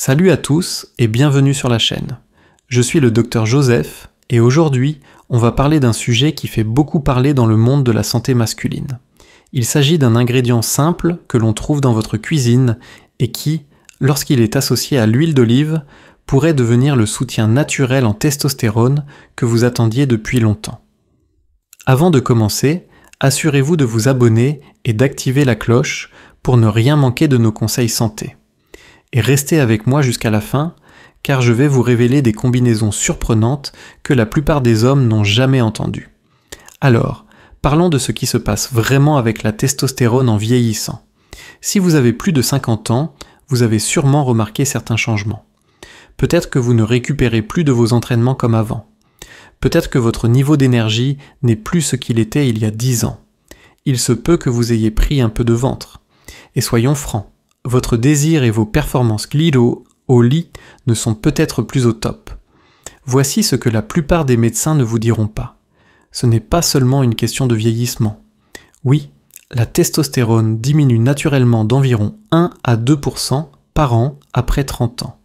Salut à tous et bienvenue sur la chaîne. Je suis le Dr Joseph et aujourd'hui, on va parler d'un sujet qui fait beaucoup parler dans le monde de la santé masculine. Il s'agit d'un ingrédient simple que l'on trouve dans votre cuisine et qui, lorsqu'il est associé à l'huile d'olive, pourrait devenir le soutien naturel en testostérone que vous attendiez depuis longtemps. Avant de commencer, assurez-vous de vous abonner et d'activer la cloche pour ne rien manquer de nos conseils santé. Et restez avec moi jusqu'à la fin, car je vais vous révéler des combinaisons surprenantes que la plupart des hommes n'ont jamais entendues. Alors, parlons de ce qui se passe vraiment avec la testostérone en vieillissant. Si vous avez plus de 50 ans, vous avez sûrement remarqué certains changements. Peut-être que vous ne récupérez plus de vos entraînements comme avant. Peut-être que votre niveau d'énergie n'est plus ce qu'il était il y a 10 ans. Il se peut que vous ayez pris un peu de ventre. Et soyons francs, votre désir et vos performances glido au lit ne sont peut-être plus au top. Voici ce que la plupart des médecins ne vous diront pas. Ce n'est pas seulement une question de vieillissement. Oui, la testostérone diminue naturellement d'environ 1 à 2% par an après 30 ans.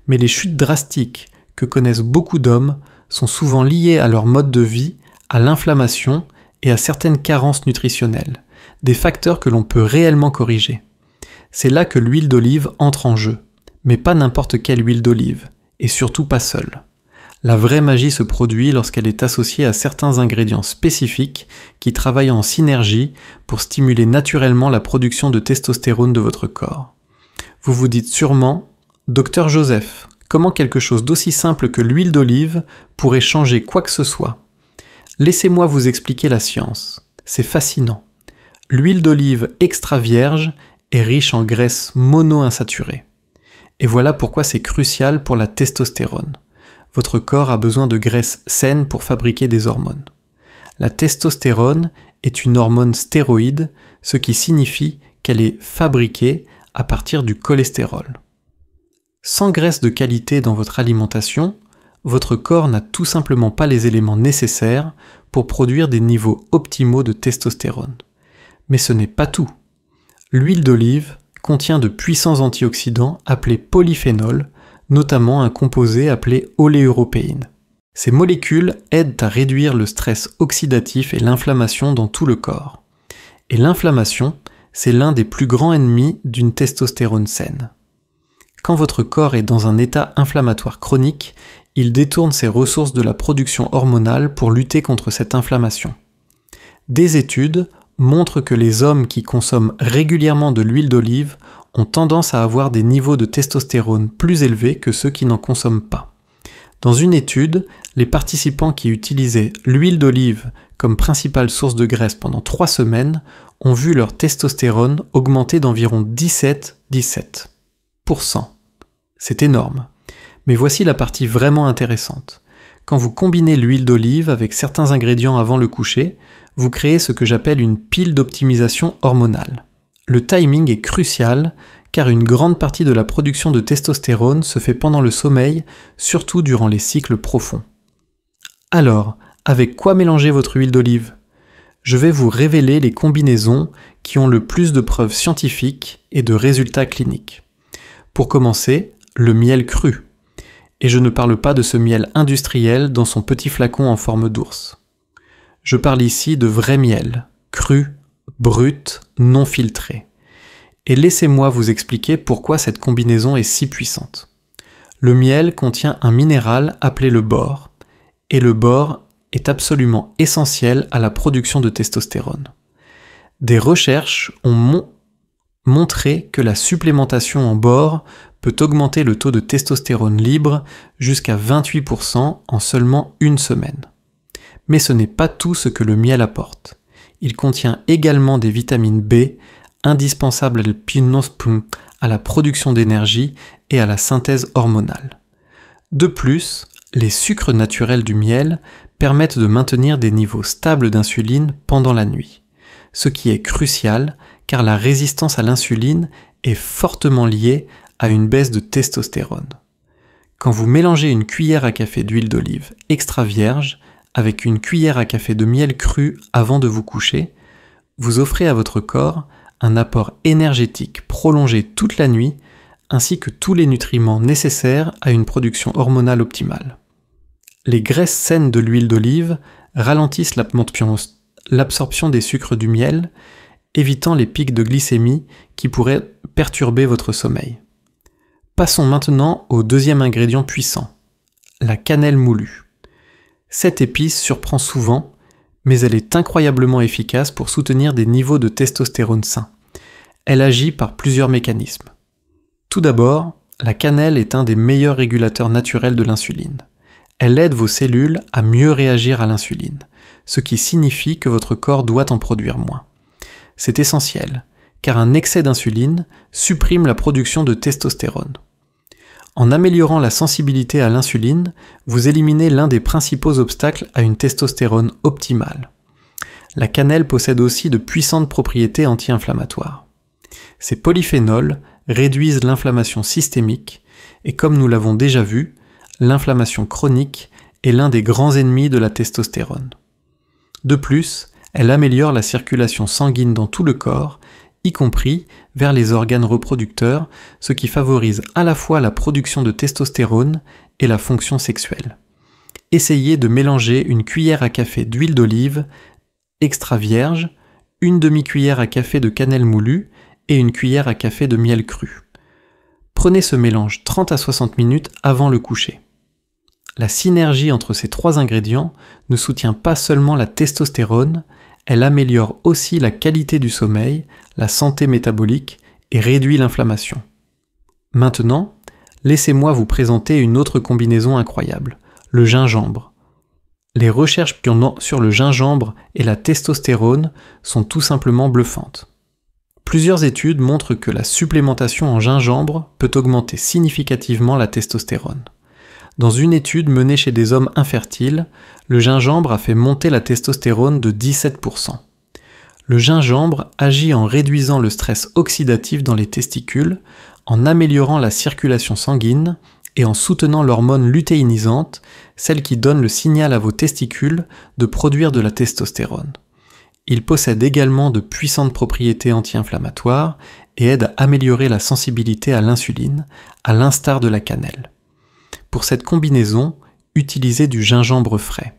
Mais les chutes drastiques que connaissent beaucoup d'hommes sont souvent liées à leur mode de vie, à l'inflammation et à certaines carences nutritionnelles, des facteurs que l'on peut réellement corriger. C'est là que l'huile d'olive entre en jeu, mais pas n'importe quelle huile d'olive, et surtout pas seule. La vraie magie se produit lorsqu'elle est associée à certains ingrédients spécifiques qui travaillent en synergie pour stimuler naturellement la production de testostérone de votre corps. Vous vous dites sûrement, Dr Joseph, comment quelque chose d'aussi simple que l'huile d'olive pourrait changer quoi que ce soit? Laissez-moi vous expliquer la science. C'est fascinant. L'huile d'olive extra vierge est riche en graisses monoinsaturées. Et voilà pourquoi c'est crucial pour la testostérone. Votre corps a besoin de graisses saines pour fabriquer des hormones. La testostérone est une hormone stéroïde, ce qui signifie qu'elle est fabriquée à partir du cholestérol. Sans graisse de qualité dans votre alimentation, votre corps n'a tout simplement pas les éléments nécessaires pour produire des niveaux optimaux de testostérone. Mais ce n'est pas tout. L'huile d'olive contient de puissants antioxydants appelés polyphénols, notamment un composé appelé oléuropéine. Ces molécules aident à réduire le stress oxydatif et l'inflammation dans tout le corps. Et l'inflammation, c'est l'un des plus grands ennemis d'une testostérone saine. Quand votre corps est dans un état inflammatoire chronique, il détourne ses ressources de la production hormonale pour lutter contre cette inflammation. Des études montrent que les hommes qui consomment régulièrement de l'huile d'olive ont tendance à avoir des niveaux de testostérone plus élevés que ceux qui n'en consomment pas. Dans une étude, les participants qui utilisaient l'huile d'olive comme principale source de graisse pendant 3 semaines ont vu leur testostérone augmenter d'environ 17%. C'est énorme. Mais voici la partie vraiment intéressante. Quand vous combinez l'huile d'olive avec certains ingrédients avant le coucher, vous créez ce que j'appelle une pile d'optimisation hormonale. Le timing est crucial car une grande partie de la production de testostérone se fait pendant le sommeil, surtout durant les cycles profonds. Alors, avec quoi mélanger votre huile d'olive? Je vais vous révéler les combinaisons qui ont le plus de preuves scientifiques et de résultats cliniques. Pour commencer, le miel cru. Et je ne parle pas de ce miel industriel dans son petit flacon en forme d'ours. Je parle ici de vrai miel, cru, brut, non filtré. Et laissez-moi vous expliquer pourquoi cette combinaison est si puissante. Le miel contient un minéral appelé le bore, et le bore est absolument essentiel à la production de testostérone. Des recherches ont montré que la supplémentation en bore peut augmenter le taux de testostérone libre jusqu'à 28% en seulement une semaine. Mais ce n'est pas tout ce que le miel apporte. Il contient également des vitamines B, indispensables à la production d'énergie et à la synthèse hormonale. De plus, les sucres naturels du miel permettent de maintenir des niveaux stables d'insuline pendant la nuit, ce qui est crucial car la résistance à l'insuline est fortement liée à une baisse de testostérone. Quand vous mélangez une cuillère à café d'huile d'olive extra vierge avec une cuillère à café de miel cru avant de vous coucher, vous offrez à votre corps un apport énergétique prolongé toute la nuit ainsi que tous les nutriments nécessaires à une production hormonale optimale. Les graisses saines de l'huile d'olive ralentissent l'absorption des sucres du miel, évitant les pics de glycémie qui pourraient perturber votre sommeil. Passons maintenant au deuxième ingrédient puissant, la cannelle moulue. Cette épice surprend souvent, mais elle est incroyablement efficace pour soutenir des niveaux de testostérone sains. Elle agit par plusieurs mécanismes. Tout d'abord, la cannelle est un des meilleurs régulateurs naturels de l'insuline. Elle aide vos cellules à mieux réagir à l'insuline, ce qui signifie que votre corps doit en produire moins. C'est essentiel, car un excès d'insuline supprime la production de testostérone. En améliorant la sensibilité à l'insuline, vous éliminez l'un des principaux obstacles à une testostérone optimale. La cannelle possède aussi de puissantes propriétés anti-inflammatoires. Ces polyphénols réduisent l'inflammation systémique et, comme nous l'avons déjà vu, l'inflammation chronique est l'un des grands ennemis de la testostérone. De plus, elle améliore la circulation sanguine dans tout le corps, y compris vers les organes reproducteurs, ce qui favorise à la fois la production de testostérone et la fonction sexuelle. Essayez de mélanger une cuillère à café d'huile d'olive extra vierge, une demi-cuillère à café de cannelle moulue et une cuillère à café de miel cru. Prenez ce mélange 30 à 60 minutes avant le coucher. La synergie entre ces trois ingrédients ne soutient pas seulement la testostérone, elle améliore aussi la qualité du sommeil, la santé métabolique et réduit l'inflammation. Maintenant, laissez-moi vous présenter une autre combinaison incroyable, le gingembre. Les recherches sur le gingembre et la testostérone sont tout simplement bluffantes. Plusieurs études montrent que la supplémentation en gingembre peut augmenter significativement la testostérone. Dans une étude menée chez des hommes infertiles, le gingembre a fait monter la testostérone de 17%. Le gingembre agit en réduisant le stress oxydatif dans les testicules, en améliorant la circulation sanguine et en soutenant l'hormone lutéinisante, celle qui donne le signal à vos testicules de produire de la testostérone. Il possède également de puissantes propriétés anti-inflammatoires et aide à améliorer la sensibilité à l'insuline, à l'instar de la cannelle. Pour cette combinaison, utilisez du gingembre frais.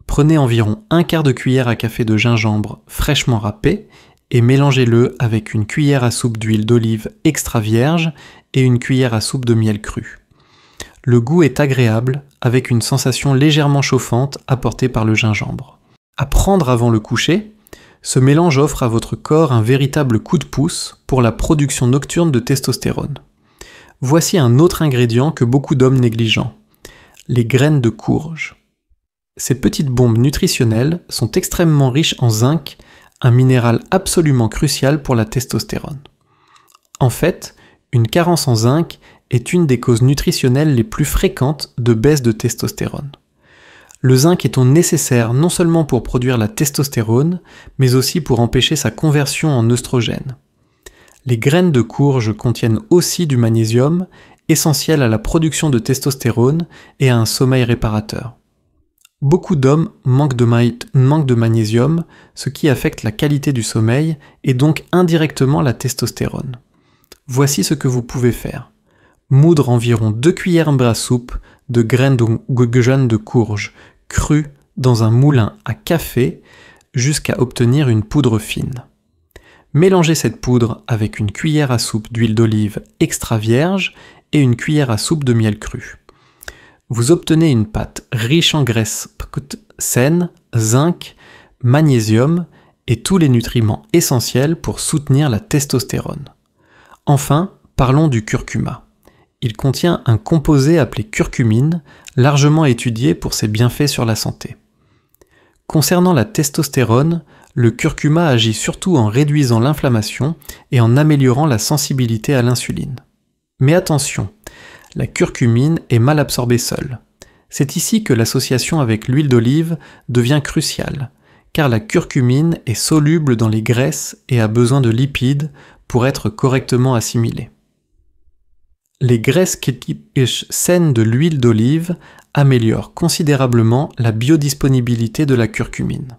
Prenez environ un quart de cuillère à café de gingembre fraîchement râpé et mélangez-le avec une cuillère à soupe d'huile d'olive extra vierge et une cuillère à soupe de miel cru. Le goût est agréable avec une sensation légèrement chauffante apportée par le gingembre. À prendre avant le coucher, ce mélange offre à votre corps un véritable coup de pouce pour la production nocturne de testostérone. Voici un autre ingrédient que beaucoup d'hommes négligent, les graines de courge. Ces petites bombes nutritionnelles sont extrêmement riches en zinc, un minéral absolument crucial pour la testostérone. En fait, une carence en zinc est une des causes nutritionnelles les plus fréquentes de baisse de testostérone. Le zinc est nécessaire non seulement pour produire la testostérone, mais aussi pour empêcher sa conversion en œstrogène. Les graines de courge contiennent aussi du magnésium, essentiel à la production de testostérone et à un sommeil réparateur. Beaucoup d'hommes manquent de magnésium, ce qui affecte la qualité du sommeil et donc indirectement la testostérone. Voici ce que vous pouvez faire. Moudre environ 2 cuillères à soupe de graines de courge crues dans un moulin à café jusqu'à obtenir une poudre fine. Mélangez cette poudre avec une cuillère à soupe d'huile d'olive extra vierge et une cuillère à soupe de miel cru. Vous obtenez une pâte riche en graisses saines, zinc, magnésium et tous les nutriments essentiels pour soutenir la testostérone. Enfin, parlons du curcuma. Il contient un composé appelé curcumine, largement étudié pour ses bienfaits sur la santé. Concernant la testostérone, le curcuma agit surtout en réduisant l'inflammation et en améliorant la sensibilité à l'insuline. Mais attention, la curcumine est mal absorbée seule. C'est ici que l'association avec l'huile d'olive devient cruciale, car la curcumine est soluble dans les graisses et a besoin de lipides pour être correctement assimilée. Les graisses saines de l'huile d'olive améliorent considérablement la biodisponibilité de la curcumine.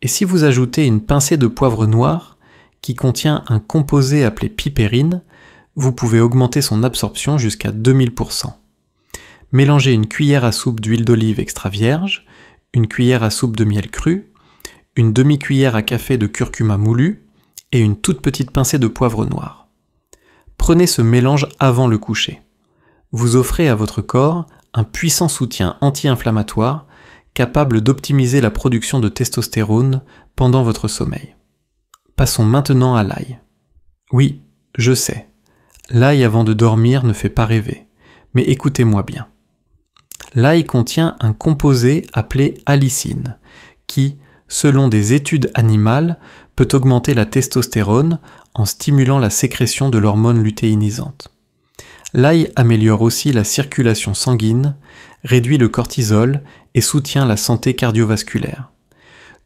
Et si vous ajoutez une pincée de poivre noir, qui contient un composé appelé pipérine, vous pouvez augmenter son absorption jusqu'à 2000%. Mélangez une cuillère à soupe d'huile d'olive extra vierge, une cuillère à soupe de miel cru, une demi-cuillère à café de curcuma moulu et une toute petite pincée de poivre noir. Prenez ce mélange avant le coucher. Vous offrez à votre corps un puissant soutien anti-inflammatoire capable d'optimiser la production de testostérone pendant votre sommeil. Passons maintenant à l'ail. Oui, je sais, l'ail avant de dormir ne fait pas rêver, mais écoutez-moi bien. L'ail contient un composé appelé allicine, qui, selon des études animales, peut augmenter la testostérone en stimulant la sécrétion de l'hormone lutéinisante. L'ail améliore aussi la circulation sanguine, réduit le cortisol et soutient la santé cardiovasculaire.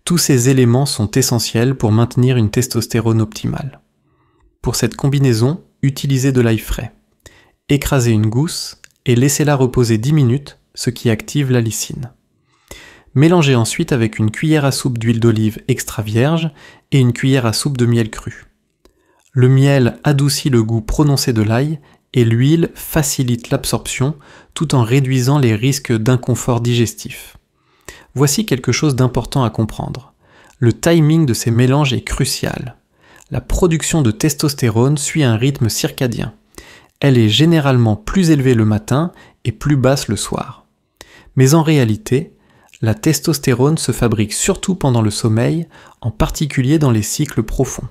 Tous ces éléments sont essentiels pour maintenir une testostérone optimale. Pour cette combinaison, utilisez de l'ail frais. Écrasez une gousse et laissez-la reposer 10 minutes, ce qui active l'allicine. Mélangez ensuite avec une cuillère à soupe d'huile d'olive extra vierge et une cuillère à soupe de miel cru. Le miel adoucit le goût prononcé de l'ail et l'huile facilite l'absorption tout en réduisant les risques d'inconfort digestif. Voici quelque chose d'important à comprendre. Le timing de ces mélanges est crucial. La production de testostérone suit un rythme circadien. Elle est généralement plus élevée le matin et plus basse le soir. Mais en réalité, la testostérone se fabrique surtout pendant le sommeil, en particulier dans les cycles profonds.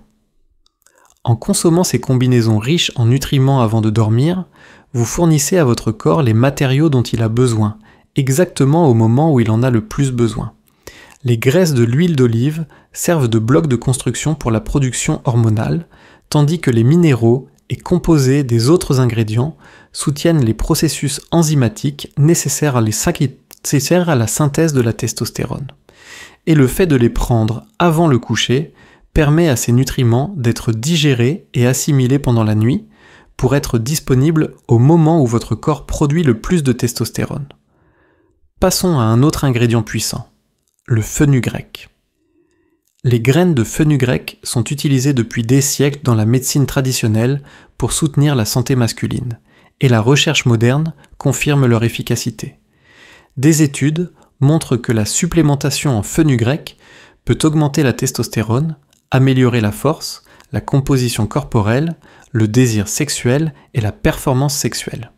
En consommant ces combinaisons riches en nutriments avant de dormir, vous fournissez à votre corps les matériaux dont il a besoin, exactement au moment où il en a le plus besoin. Les graisses de l'huile d'olive servent de bloc de construction pour la production hormonale, tandis que les minéraux et composés des autres ingrédients soutiennent les processus enzymatiques nécessaires à la synthèse de la testostérone. Et le fait de les prendre avant le coucher permet à ces nutriments d'être digérés et assimilés pendant la nuit pour être disponibles au moment où votre corps produit le plus de testostérone. Passons à un autre ingrédient puissant, le fenugrec. Les graines de fenugrec sont utilisées depuis des siècles dans la médecine traditionnelle pour soutenir la santé masculine, et la recherche moderne confirme leur efficacité. Des études montrent que la supplémentation en fenugrec peut augmenter la testostérone, améliorer la force, la composition corporelle, le désir sexuel et la performance sexuelle.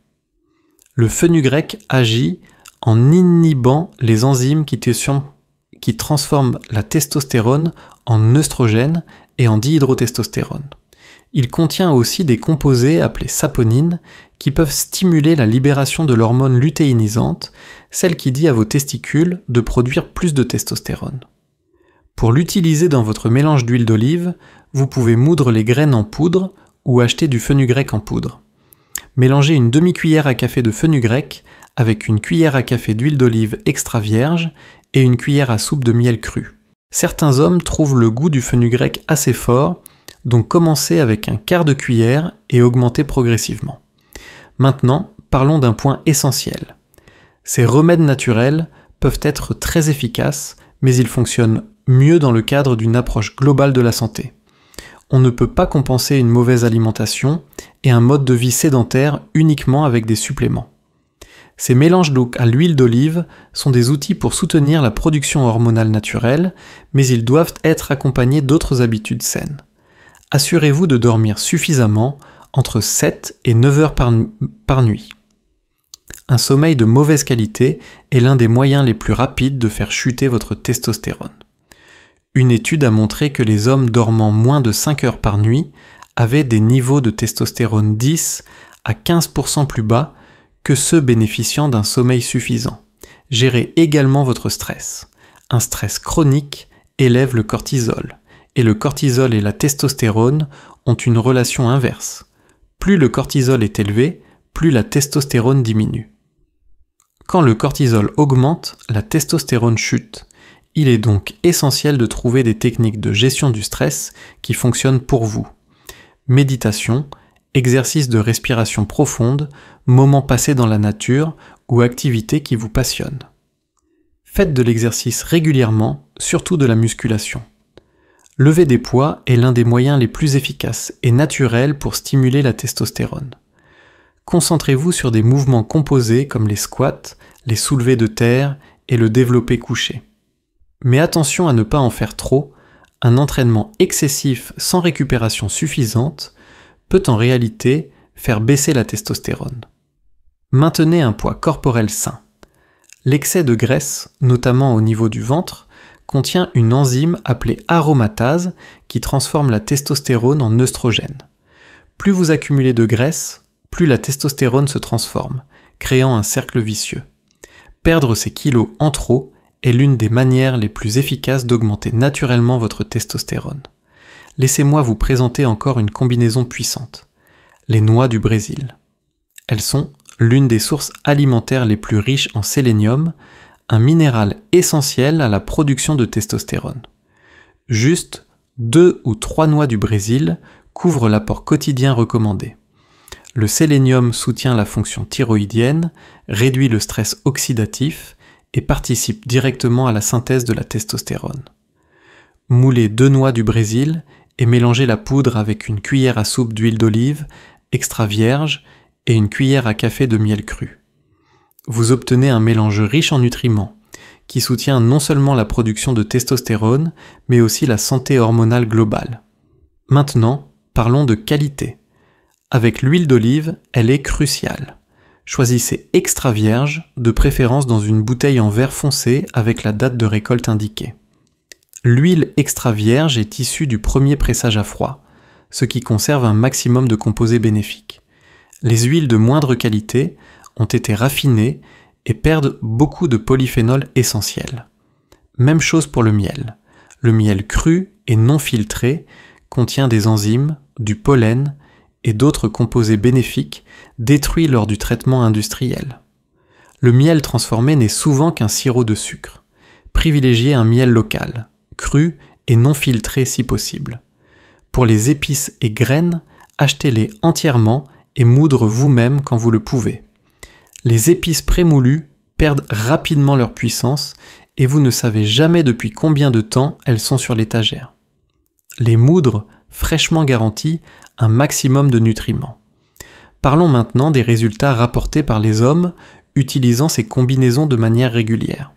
Le fenugrec agit en inhibant les enzymes qui transforment la testostérone en œstrogène et en dihydrotestostérone. Il contient aussi des composés appelés saponines qui peuvent stimuler la libération de l'hormone lutéinisante, celle qui dit à vos testicules de produire plus de testostérone. Pour l'utiliser dans votre mélange d'huile d'olive, vous pouvez moudre les graines en poudre ou acheter du fenugrec en poudre. Mélangez une demi-cuillère à café de fenugrec avec une cuillère à café d'huile d'olive extra vierge et une cuillère à soupe de miel cru. Certains hommes trouvent le goût du fenugrec assez fort, donc commencez avec un quart de cuillère et augmentez progressivement. Maintenant, parlons d'un point essentiel. Ces remèdes naturels peuvent être très efficaces, mais ils fonctionnent mieux dans le cadre d'une approche globale de la santé. On ne peut pas compenser une mauvaise alimentation et un mode de vie sédentaire uniquement avec des suppléments. Ces mélanges d'eau à l'huile d'olive sont des outils pour soutenir la production hormonale naturelle, mais ils doivent être accompagnés d'autres habitudes saines. Assurez-vous de dormir suffisamment, entre 7 et 9 heures par nuit. Un sommeil de mauvaise qualité est l'un des moyens les plus rapides de faire chuter votre testostérone. Une étude a montré que les hommes dormant moins de 5 heures par nuit avaient des niveaux de testostérone 10 à 15% plus bas que ceux bénéficiant d'un sommeil suffisant. Gérez également votre stress. Un stress chronique élève le cortisol, et le cortisol et la testostérone ont une relation inverse. Plus le cortisol est élevé, plus la testostérone diminue. Quand le cortisol augmente, la testostérone chute. Il est donc essentiel de trouver des techniques de gestion du stress qui fonctionnent pour vous. Méditation, exercice de respiration profonde, moments passés dans la nature ou activités qui vous passionnent. Faites de l'exercice régulièrement, surtout de la musculation. Lever des poids est l'un des moyens les plus efficaces et naturels pour stimuler la testostérone. Concentrez-vous sur des mouvements composés comme les squats, les soulevés de terre et le développé couché. Mais attention à ne pas en faire trop, un entraînement excessif sans récupération suffisante peut en réalité faire baisser la testostérone. Maintenez un poids corporel sain. L'excès de graisse, notamment au niveau du ventre, contient une enzyme appelée aromatase qui transforme la testostérone en œstrogène. Plus vous accumulez de graisse, plus la testostérone se transforme, créant un cercle vicieux. Perdre ces kilos en trop est l'une des manières les plus efficaces d'augmenter naturellement votre testostérone. Laissez-moi vous présenter encore une combinaison puissante. Les noix du Brésil. Elles sont l'une des sources alimentaires les plus riches en sélénium, un minéral essentiel à la production de testostérone. Juste 2 ou 3 noix du Brésil couvrent l'apport quotidien recommandé. Le sélénium soutient la fonction thyroïdienne, réduit le stress oxydatif et participe directement à la synthèse de la testostérone. Moulez 2 noix du Brésil et mélangez la poudre avec une cuillère à soupe d'huile d'olive, extra vierge, et une cuillère à café de miel cru. Vous obtenez un mélange riche en nutriments, qui soutient non seulement la production de testostérone, mais aussi la santé hormonale globale. Maintenant, parlons de qualité. Avec l'huile d'olive, elle est cruciale. Choisissez extra vierge, de préférence dans une bouteille en verre foncé avec la date de récolte indiquée. L'huile extra vierge est issue du premier pressage à froid, ce qui conserve un maximum de composés bénéfiques. Les huiles de moindre qualité ont été raffinées et perdent beaucoup de polyphénols essentiels. Même chose pour le miel. Le miel cru et non filtré contient des enzymes, du pollen et d'autres composés bénéfiques détruits lors du traitement industriel. Le miel transformé n'est souvent qu'un sirop de sucre. Privilégiez un miel local, cru et non filtré si possible. Pour les épices et graines, achetez-les entièrement et moudre vous-même quand vous le pouvez. Les épices prémoulues perdent rapidement leur puissance et vous ne savez jamais depuis combien de temps elles sont sur l'étagère. Les moudres fraîchement garantissent un maximum de nutriments. Parlons maintenant des résultats rapportés par les hommes utilisant ces combinaisons de manière régulière.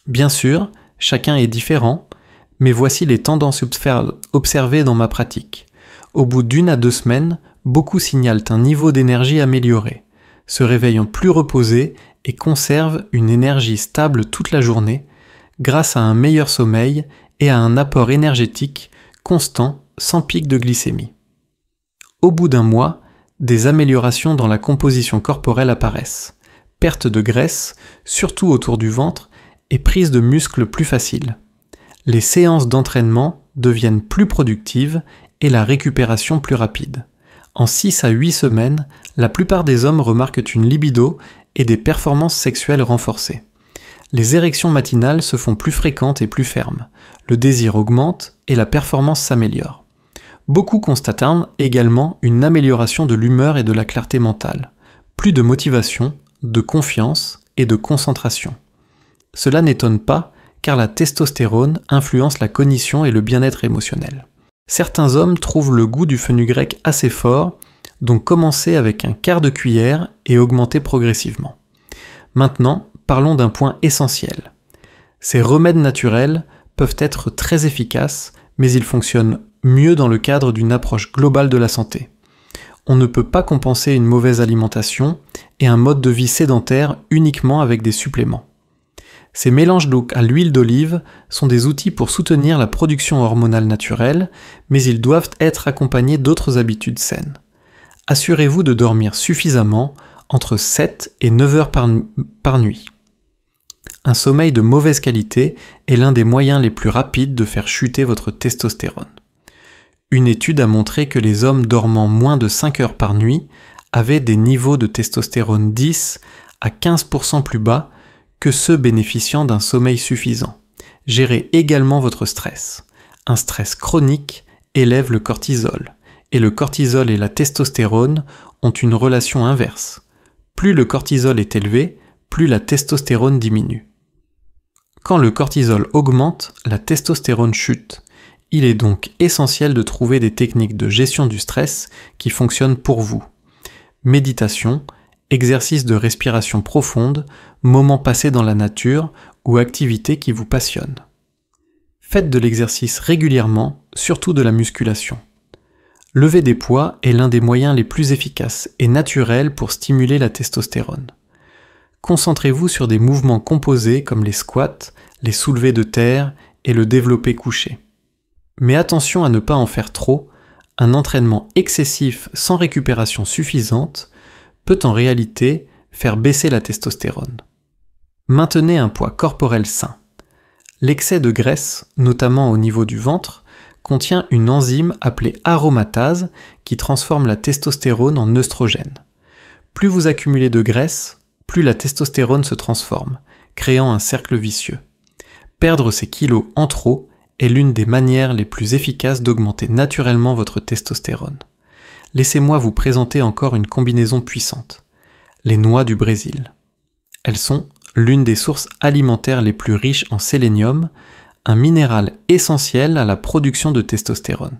Bien sûr, chacun est différent, mais voici les tendances observées dans ma pratique. Au bout d'1 à 2 semaines, beaucoup signalent un niveau d'énergie amélioré, se réveillant plus reposés et conservent une énergie stable toute la journée grâce à un meilleur sommeil et à un apport énergétique constant sans pic de glycémie. Au bout d'1 mois, des améliorations dans la composition corporelle apparaissent, perte de graisse, surtout autour du ventre, et prise de muscles plus facile. Les séances d'entraînement deviennent plus productives et la récupération plus rapide. En 6 à 8 semaines, la plupart des hommes remarquent une libido et des performances sexuelles renforcées. Les érections matinales se font plus fréquentes et plus fermes, le désir augmente et la performance s'améliore. Beaucoup constatent également une amélioration de l'humeur et de la clarté mentale, plus de motivation, de confiance et de concentration. Cela n'étonne pas car la testostérone influence la cognition et le bien-être émotionnel. Certains hommes trouvent le goût du fenugrec assez fort, donc commencez avec un quart de cuillère et augmentez progressivement. Maintenant, parlons d'un point essentiel. Ces remèdes naturels peuvent être très efficaces, mais ils fonctionnent mieux dans le cadre d'une approche globale de la santé. On ne peut pas compenser une mauvaise alimentation et un mode de vie sédentaire uniquement avec des suppléments. Ces mélanges d'eau à l'huile d'olive sont des outils pour soutenir la production hormonale naturelle, mais ils doivent être accompagnés d'autres habitudes saines. Assurez-vous de dormir suffisamment, entre 7 et 9 heures par nuit. Un sommeil de mauvaise qualité est l'un des moyens les plus rapides de faire chuter votre testostérone. Une étude a montré que les hommes dormant moins de 5 heures par nuit avaient des niveaux de testostérone 10 à 15% plus bas que ceux bénéficiant d'un sommeil suffisant. Gérez également votre stress. Un stress chronique élève le cortisol, et le cortisol et la testostérone ont une relation inverse. Plus le cortisol est élevé, plus la testostérone diminue. Quand le cortisol augmente, la testostérone chute. Il est donc essentiel de trouver des techniques de gestion du stress qui fonctionnent pour vous. Méditation, exercice de respiration profonde, moments passés dans la nature ou activités qui vous passionnent. Faites de l'exercice régulièrement, surtout de la musculation. Lever des poids est l'un des moyens les plus efficaces et naturels pour stimuler la testostérone. Concentrez-vous sur des mouvements composés comme les squats, les soulevés de terre et le développé couché. Mais attention à ne pas en faire trop, un entraînement excessif sans récupération suffisante peut en réalité faire baisser la testostérone. Maintenez un poids corporel sain. L'excès de graisse, notamment au niveau du ventre, contient une enzyme appelée aromatase qui transforme la testostérone en œstrogène. Plus vous accumulez de graisse, plus la testostérone se transforme, créant un cercle vicieux. Perdre ces kilos en trop est l'une des manières les plus efficaces d'augmenter naturellement votre testostérone. Laissez-moi vous présenter encore une combinaison puissante. Les noix du Brésil. Elles sont l'une des sources alimentaires les plus riches en sélénium, un minéral essentiel à la production de testostérone.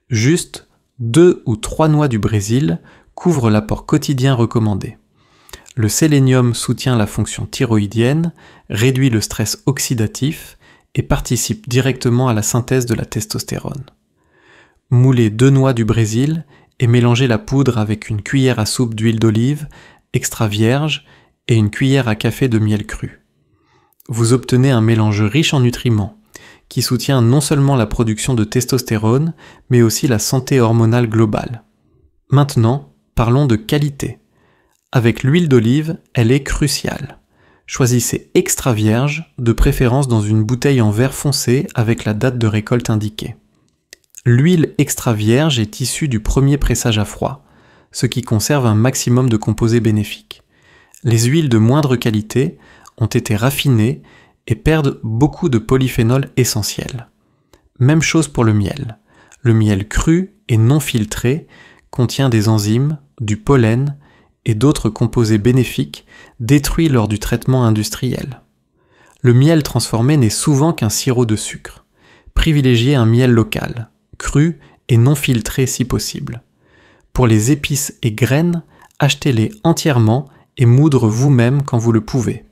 Juste 2 ou 3 noix du Brésil couvrent l'apport quotidien recommandé. Le sélénium soutient la fonction thyroïdienne, réduit le stress oxydatif et participe directement à la synthèse de la testostérone. Moulez 2 noix du Brésil et mélangez la poudre avec une cuillère à soupe d'huile d'olive, extra vierge, et une cuillère à café de miel cru. Vous obtenez un mélange riche en nutriments, qui soutient non seulement la production de testostérone, mais aussi la santé hormonale globale. Maintenant, parlons de qualité. Avec l'huile d'olive, elle est cruciale. Choisissez extra vierge, de préférence dans une bouteille en verre foncé avec la date de récolte indiquée. L'huile extra vierge est issue du premier pressage à froid, ce qui conserve un maximum de composés bénéfiques. Les huiles de moindre qualité ont été raffinées et perdent beaucoup de polyphénols essentiels. Même chose pour le miel. Le miel cru et non filtré contient des enzymes, du pollen et d'autres composés bénéfiques détruits lors du traitement industriel. Le miel transformé n'est souvent qu'un sirop de sucre. Privilégiez un miel local, cru et non filtré si possible. Pour les épices et graines, achetez-les entièrement et moudre vous-même quand vous le pouvez.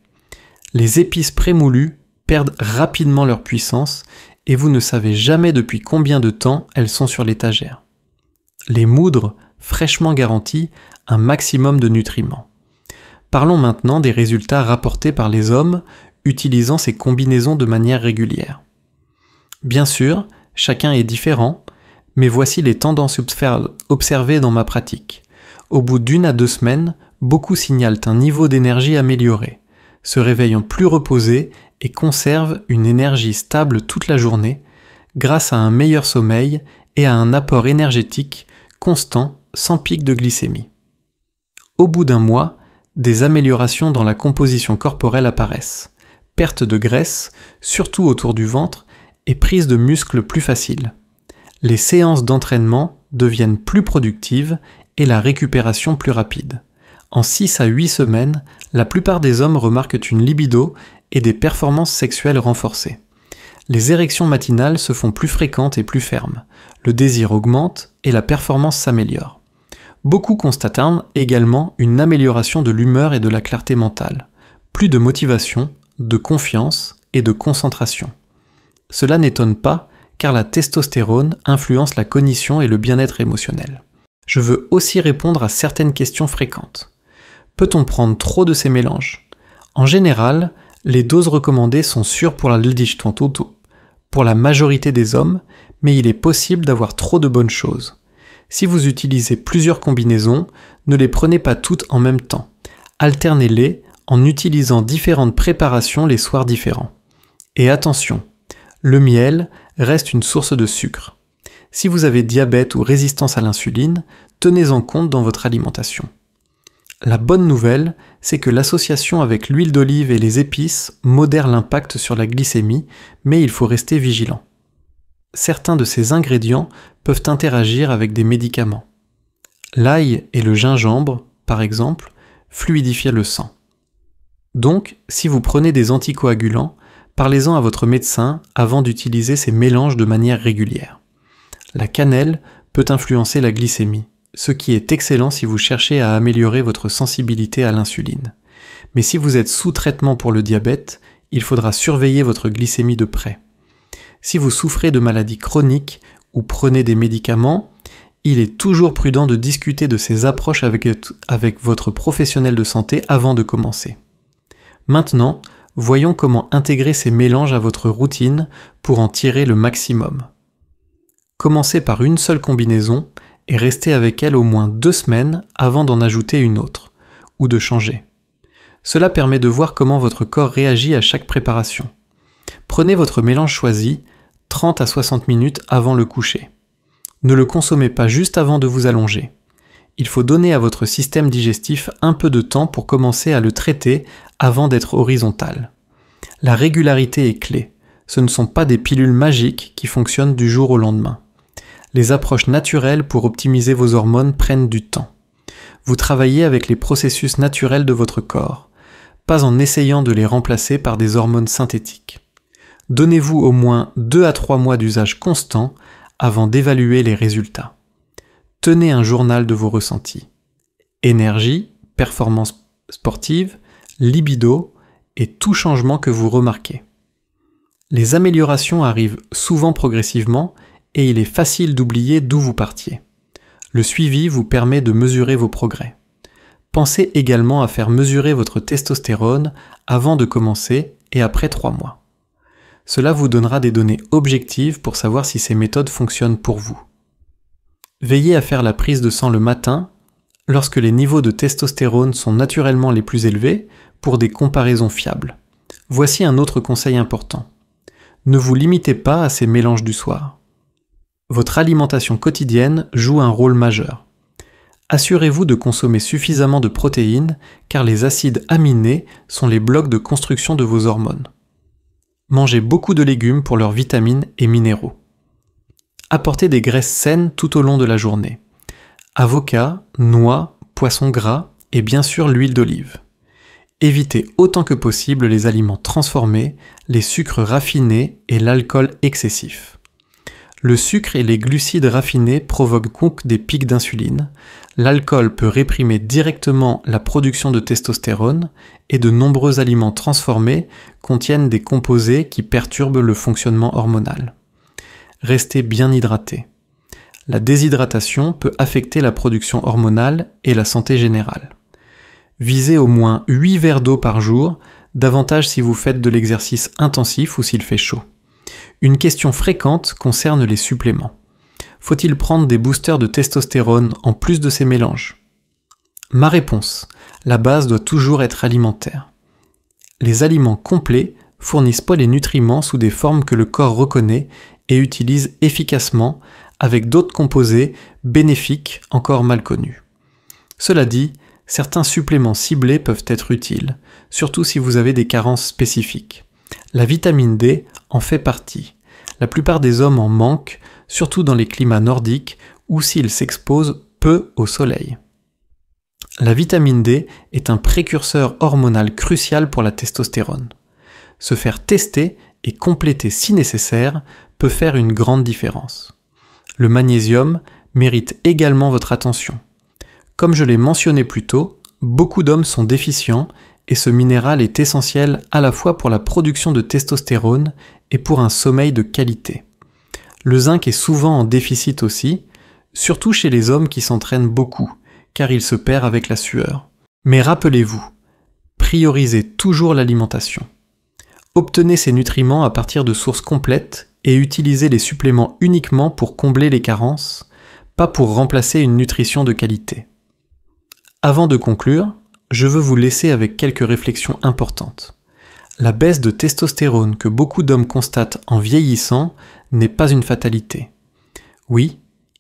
Les épices prémoulues perdent rapidement leur puissance et vous ne savez jamais depuis combien de temps elles sont sur l'étagère. Les moudres fraîchement garantissent un maximum de nutriments. Parlons maintenant des résultats rapportés par les hommes utilisant ces combinaisons de manière régulière. Bien sûr, chacun est différent, mais voici les tendances observées dans ma pratique. Au bout d'1 à 2 semaines, beaucoup signalent un niveau d'énergie amélioré, se réveillant plus reposés et conservent une énergie stable toute la journée grâce à un meilleur sommeil et à un apport énergétique constant sans pic de glycémie. Au bout d'1 mois, des améliorations dans la composition corporelle apparaissent, perte de graisse, surtout autour du ventre, et prise de muscles plus facile. Les séances d'entraînement deviennent plus productives et la récupération plus rapide. En 6 à 8 semaines, la plupart des hommes remarquent une libido et des performances sexuelles renforcées. Les érections matinales se font plus fréquentes et plus fermes, le désir augmente et la performance s'améliore. Beaucoup constatent également une amélioration de l'humeur et de la clarté mentale, plus de motivation, de confiance et de concentration. Cela n'étonne pas car la testostérone influence la cognition et le bien-être émotionnel. Je veux aussi répondre à certaines questions fréquentes. Peut-on prendre trop de ces mélanges? En général, les doses recommandées sont sûres pour la majorité des hommes, mais il est possible d'avoir trop de bonnes choses. Si vous utilisez plusieurs combinaisons, ne les prenez pas toutes en même temps. Alternez-les en utilisant différentes préparations les soirs différents. Et attention, le miel reste une source de sucre. Si vous avez diabète ou résistance à l'insuline, tenez-en compte dans votre alimentation. La bonne nouvelle, c'est que l'association avec l'huile d'olive et les épices modère l'impact sur la glycémie, mais il faut rester vigilant. Certains de ces ingrédients peuvent interagir avec des médicaments. L'ail et le gingembre, par exemple, fluidifient le sang. Donc, si vous prenez des anticoagulants, Parlez-en à votre médecin avant d'utiliser ces mélanges de manière régulière. La cannelle peut influencer la glycémie, ce qui est excellent si vous cherchez à améliorer votre sensibilité à l'insuline. Mais si vous êtes sous traitement pour le diabète, il faudra surveiller votre glycémie de près. Si vous souffrez de maladies chroniques ou prenez des médicaments, il est toujours prudent de discuter de ces approches avec votre professionnel de santé avant de commencer. Maintenant, voyons comment intégrer ces mélanges à votre routine pour en tirer le maximum. Commencez par une seule combinaison et restez avec elle au moins 2 semaines avant d'en ajouter une autre, ou de changer. Cela permet de voir comment votre corps réagit à chaque préparation. Prenez votre mélange choisi 30 à 60 minutes avant le coucher. Ne le consommez pas juste avant de vous allonger. Il faut donner à votre système digestif un peu de temps pour commencer à le traiter avant d'être horizontal. La régularité est clé. Ce ne sont pas des pilules magiques qui fonctionnent du jour au lendemain. Les approches naturelles pour optimiser vos hormones prennent du temps. Vous travaillez avec les processus naturels de votre corps, pas en essayant de les remplacer par des hormones synthétiques. Donnez-vous au moins 2 à 3 mois d'usage constant avant d'évaluer les résultats. Tenez un journal de vos ressentis. Énergie, performance sportive, libido et tout changement que vous remarquez. Les améliorations arrivent souvent progressivement et il est facile d'oublier d'où vous partiez. Le suivi vous permet de mesurer vos progrès. Pensez également à faire mesurer votre testostérone avant de commencer et après 3 mois. Cela vous donnera des données objectives pour savoir si ces méthodes fonctionnent pour vous. Veillez à faire la prise de sang le matin, lorsque les niveaux de testostérone sont naturellement les plus élevés, pour des comparaisons fiables. Voici un autre conseil important. Ne vous limitez pas à ces mélanges du soir. Votre alimentation quotidienne joue un rôle majeur. Assurez-vous de consommer suffisamment de protéines, car les acides aminés sont les blocs de construction de vos hormones. Mangez beaucoup de légumes pour leurs vitamines et minéraux. Apportez des graisses saines tout au long de la journée. Avocats, noix, poissons gras et bien sûr l'huile d'olive. Évitez autant que possible les aliments transformés, les sucres raffinés et l'alcool excessif. Le sucre et les glucides raffinés provoquent donc des pics d'insuline. L'alcool peut réprimer directement la production de testostérone et de nombreux aliments transformés contiennent des composés qui perturbent le fonctionnement hormonal. Restez bien hydraté. La déshydratation peut affecter la production hormonale et la santé générale. Visez au moins 8 verres d'eau par jour, davantage si vous faites de l'exercice intensif ou s'il fait chaud. Une question fréquente concerne les suppléments. Faut-il prendre des boosters de testostérone en plus de ces mélanges ? Ma réponse, la base doit toujours être alimentaire. Les aliments complets fournissent pas les nutriments sous des formes que le corps reconnaît et utilise efficacement avec d'autres composés bénéfiques encore mal connus. Cela dit, certains suppléments ciblés peuvent être utiles, surtout si vous avez des carences spécifiques. La vitamine D en fait partie. La plupart des hommes en manquent, surtout dans les climats nordiques ou s'ils s'exposent peu au soleil. La vitamine D est un précurseur hormonal crucial pour la testostérone. Se faire tester et compléter si nécessaire peut faire une grande différence. Le magnésium mérite également votre attention. Comme je l'ai mentionné plus tôt, beaucoup d'hommes sont déficients et ce minéral est essentiel à la fois pour la production de testostérone et pour un sommeil de qualité. Le zinc est souvent en déficit aussi, surtout chez les hommes qui s'entraînent beaucoup, car il se perd avec la sueur. Mais rappelez-vous, priorisez toujours l'alimentation. Obtenez ces nutriments à partir de sources complètes et utilisez les suppléments uniquement pour combler les carences, pas pour remplacer une nutrition de qualité. Avant de conclure, je veux vous laisser avec quelques réflexions importantes. La baisse de testostérone que beaucoup d'hommes constatent en vieillissant n'est pas une fatalité. Oui,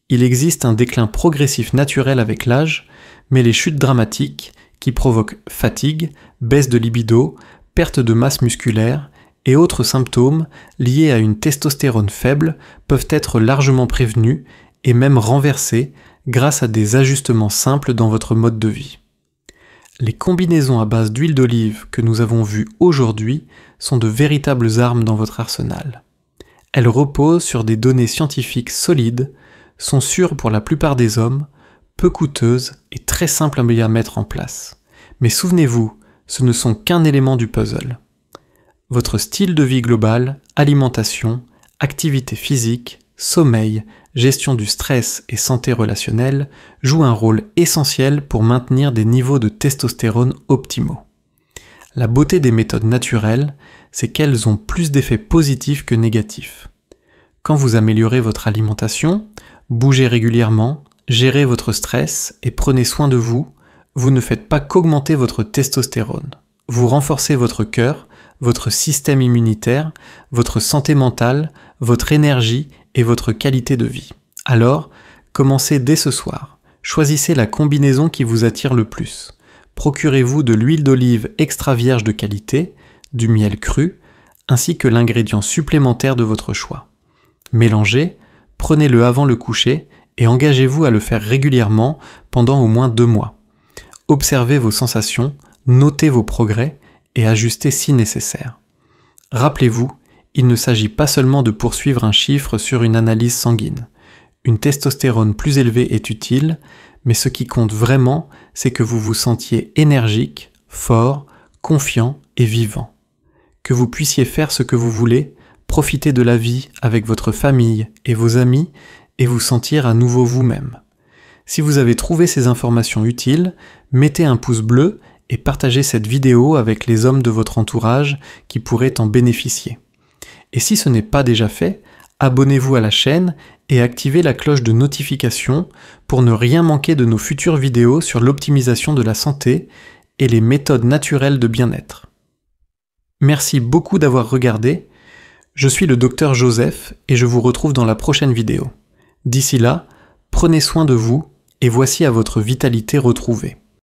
il existe un déclin progressif naturel avec l'âge, mais les chutes dramatiques, qui provoquent fatigue, baisse de libido, perte de masse musculaire et autres symptômes liés à une testostérone faible peuvent être largement prévenus et même renversés grâce à des ajustements simples dans votre mode de vie. Les combinaisons à base d'huile d'olive que nous avons vues aujourd'hui sont de véritables armes dans votre arsenal. Elles reposent sur des données scientifiques solides, sont sûres pour la plupart des hommes, peu coûteuses et très simples à mettre en place. Mais souvenez-vous, ce ne sont qu'un élément du puzzle. Votre style de vie global, alimentation, activité physique, sommeil, gestion du stress et santé relationnelle jouent un rôle essentiel pour maintenir des niveaux de testostérone optimaux. La beauté des méthodes naturelles, c'est qu'elles ont plus d'effets positifs que négatifs. Quand vous améliorez votre alimentation, bougez régulièrement, gérez votre stress et prenez soin de vous, vous ne faites pas qu'augmenter votre testostérone. Vous renforcez votre cœur, votre système immunitaire, votre santé mentale, votre énergie et votre qualité de vie. Alors, commencez dès ce soir. Choisissez la combinaison qui vous attire le plus. Procurez-vous de l'huile d'olive extra vierge de qualité, du miel cru, ainsi que l'ingrédient supplémentaire de votre choix. Mélangez, prenez-le avant le coucher et engagez-vous à le faire régulièrement pendant au moins 2 mois. Observez vos sensations, notez vos progrès et ajustez si nécessaire. Rappelez-vous, il ne s'agit pas seulement de poursuivre un chiffre sur une analyse sanguine. Une testostérone plus élevée est utile, mais ce qui compte vraiment, c'est que vous vous sentiez énergique, fort, confiant et vivant. Que vous puissiez faire ce que vous voulez, profiter de la vie avec votre famille et vos amis et vous sentir à nouveau vous-même. Si vous avez trouvé ces informations utiles, mettez un pouce bleu et partagez cette vidéo avec les hommes de votre entourage qui pourraient en bénéficier. Et si ce n'est pas déjà fait, abonnez-vous à la chaîne et activez la cloche de notification pour ne rien manquer de nos futures vidéos sur l'optimisation de la santé et les méthodes naturelles de bien-être. Merci beaucoup d'avoir regardé. Je suis le Dr Joseph et je vous retrouve dans la prochaine vidéo. D'ici là, prenez soin de vous et voici à votre vitalité retrouvée.